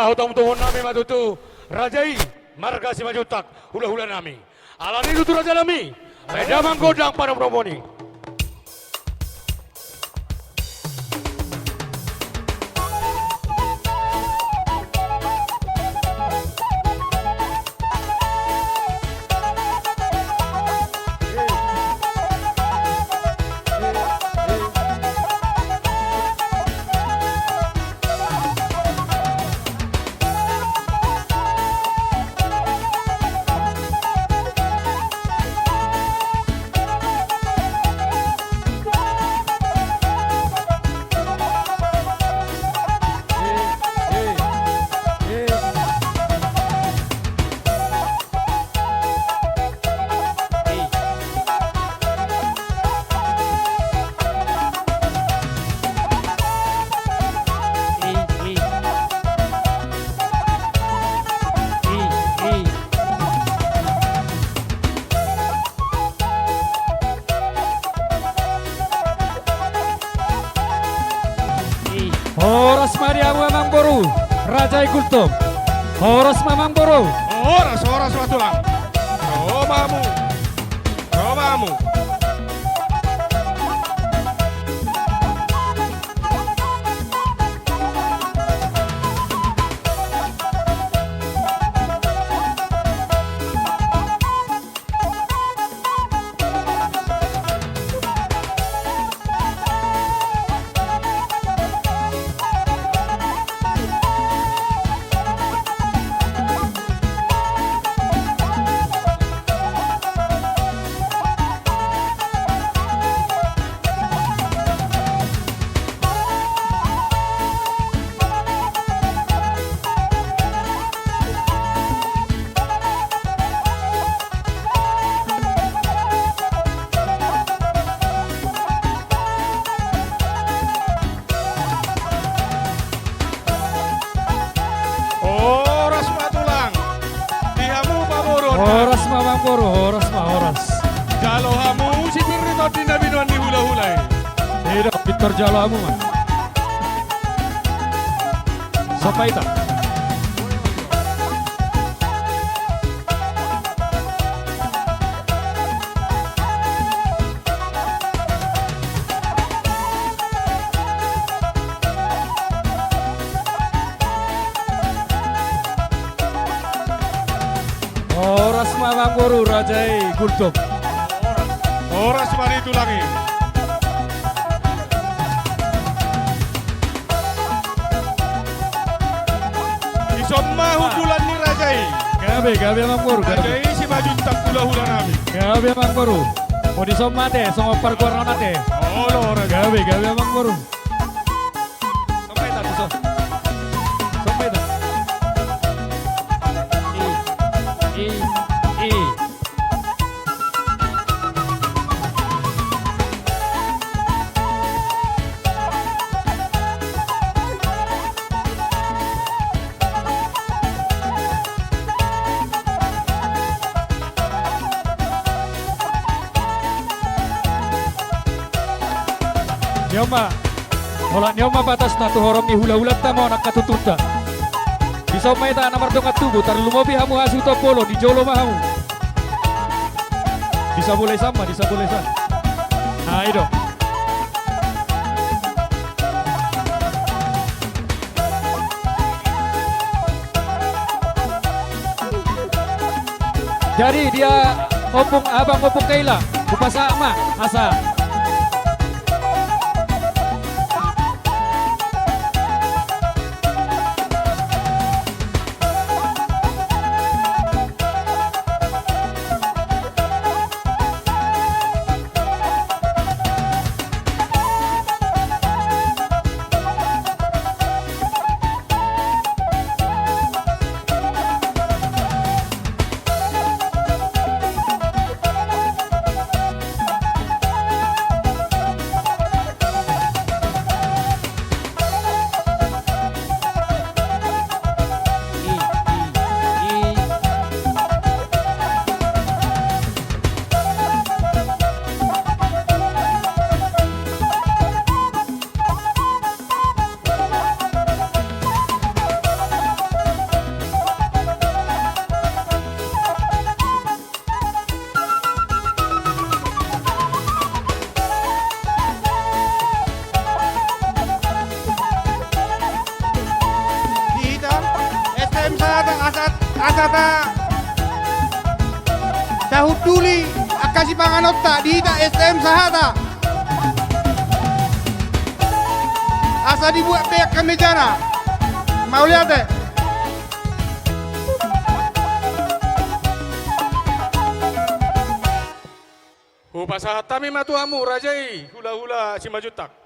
hutam tuhun nami matutu rajai marga Simanjuntak hula-hula nami. Alani dutu raja nami. Medamang godang pada promoni. Horas Mariamu Mamang Boru, Raja Gultom. Horas Mamang Boru. Horas matulang. Romamu. Horas Mamang Boru, horas. Jalo hamu si pirito dinabinuan di hula-hula. Tidak, Victor Jalo Amu man. Sapaita. Horas Mamang Boru, Raja Gultom. Horas mari tulangi. Isomma hubulan ni Rajai. Gabe Mamang Boru. Rajai si Simanjuntak hula-hula nami. Gabe Mamang Boru. Mau disomate, songo parkuar nate. Oh lo Rajai. Gabe Mamang Boru. Sampai tak bisa. Sampai tak. I. Nyoma batas na tuhorong ni hula-hula tamo nakatututa. Bisa maita nomor dongat tubuh tar lumobi hamu hasu to polo di jolo mahamu. Bisa boleh sama. Nah itu. Jadi dia abang opung kaila, kupasa ama asa. Asata tahu tuli akasi panganota di ita SM sahata. Asa dibuat pihak kemejana. Mau lihat deh. Upasa hatami matuamu rajai hula-hula Simanjuntak.